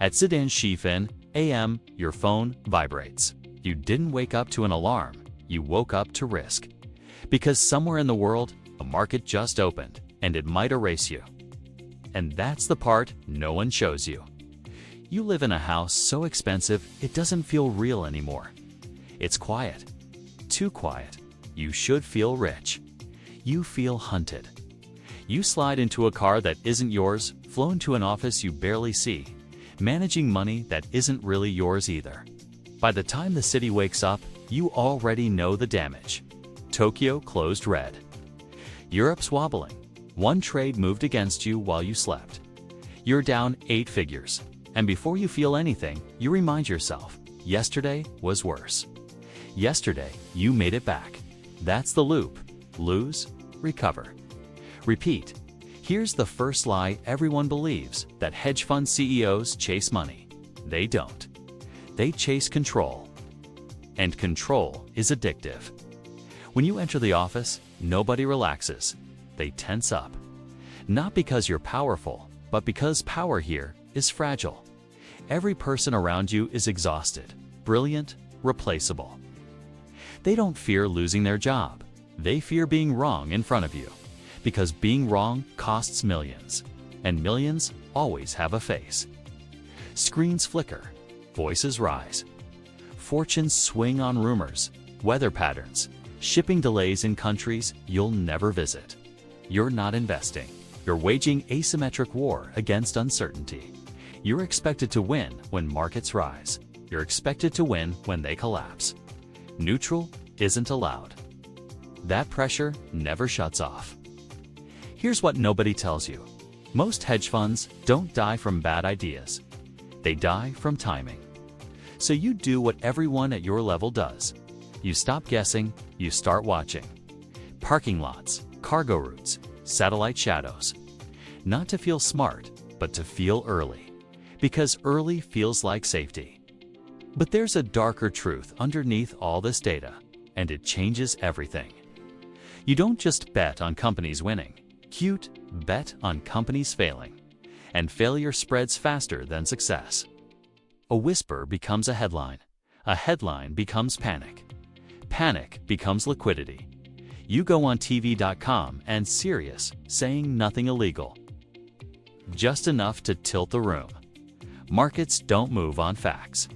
At Zidane Shifin, AM, your phone vibrates. You didn't wake up to an alarm, you woke up to risk. Because somewhere in the world, a market just opened, and it might erase you. And that's the part no one shows you. You live in a house so expensive it doesn't feel real anymore. It's quiet. Too quiet. You should feel rich. You feel hunted. You slide into a car that isn't yours, flown to an office you barely see, managing money that isn't really yours either. By the time the city wakes up, you already know the damage. Tokyo closed red. Europe's wobbling. One trade moved against you while you slept. You're down 8 figures. And before you feel anything, you remind yourself, yesterday was worse. Yesterday, you made it back. That's the loop. Lose, recover. Repeat. Here's the first lie everyone believes, that hedge fund CEOs chase money. They don't. They chase control. And control is addictive. When you enter the office, nobody relaxes. They tense up. Not because you're powerful, but because power here is fragile. Every person around you is exhausted, brilliant, replaceable. They don't fear losing their job. They fear being wrong in front of you. Because being wrong costs millions. And millions always have a face. Screens flicker. Voices rise. Fortunes swing on rumors, weather patterns, shipping delays in countries you'll never visit. You're not investing. You're waging asymmetric war against uncertainty. You're expected to win when markets rise. You're expected to win when they collapse. Neutral isn't allowed. That pressure never shuts off. Here's what nobody tells you. Most hedge funds don't die from bad ideas. They die from timing. So you do what everyone at your level does. You stop guessing, you start watching. Parking lots, cargo routes, satellite shadows. Not to feel smart, but to feel early. Because early feels like safety. But there's a darker truth underneath all this data, and it changes everything. You don't just bet on companies winning. You bet on companies failing. And failure spreads faster than success. A whisper becomes a headline. A headline becomes panic. Panic becomes liquidity. You go on TV.com and Sirius saying nothing illegal. Just enough to tilt the room. Markets don't move on facts.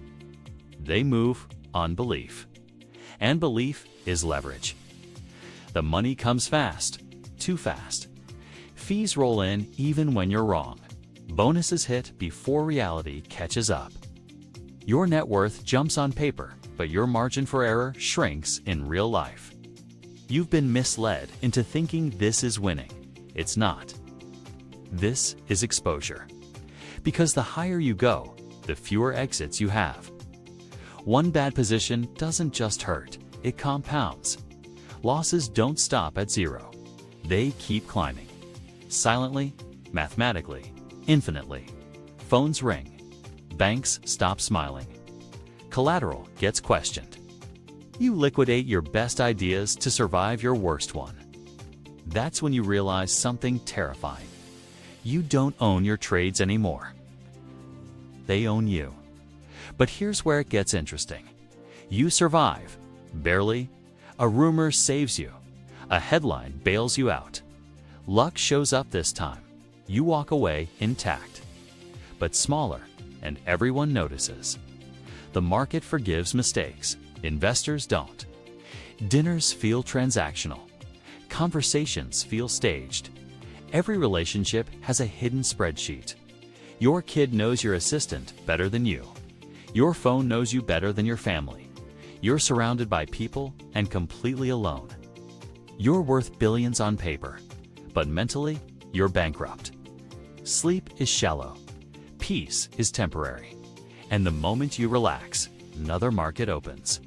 They move on belief. And belief is leverage. The money comes fast, too fast. Fees roll in even when you're wrong. Bonuses hit before reality catches up. Your net worth jumps on paper, but your margin for error shrinks in real life. You've been misled into thinking this is winning. It's not. This is exposure. Because the higher you go, the fewer exits you have. One bad position doesn't just hurt, it compounds. Losses don't stop at zero. They keep climbing. Silently, mathematically, infinitely. Phones ring. Banks stop smiling. Collateral gets questioned. You liquidate your best ideas to survive your worst one. That's when you realize something terrifying. You don't own your trades anymore. They own you. But here's where it gets interesting. You survive. Barely. A rumor saves you. A headline bails you out. Luck shows up this time. You walk away intact. But smaller, and everyone notices. The market forgives mistakes. Investors don't. Dinners feel transactional. Conversations feel staged. Every relationship has a hidden spreadsheet. Your kid knows your assistant better than you. Your phone knows you better than your family. You're surrounded by people and completely alone. You're worth billions on paper, but mentally, you're bankrupt. Sleep is shallow. Peace is temporary. And the moment you relax, another market opens.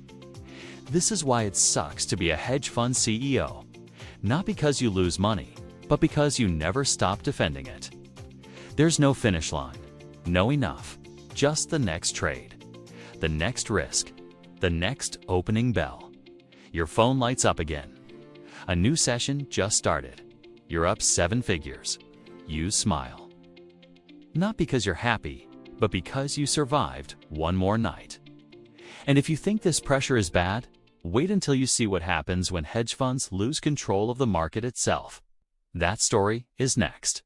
This is why it sucks to be a hedge fund CEO. Not because you lose money, but because you never stop defending it. There's no finish line, no enough, just the next trade, the next risk, the next opening bell. Your phone lights up again. A new session just started. You're up 7 figures. You smile. Not because you're happy, but because you survived one more night. And if you think this pressure is bad, wait until you see what happens when hedge funds lose control of the market itself. That story is next.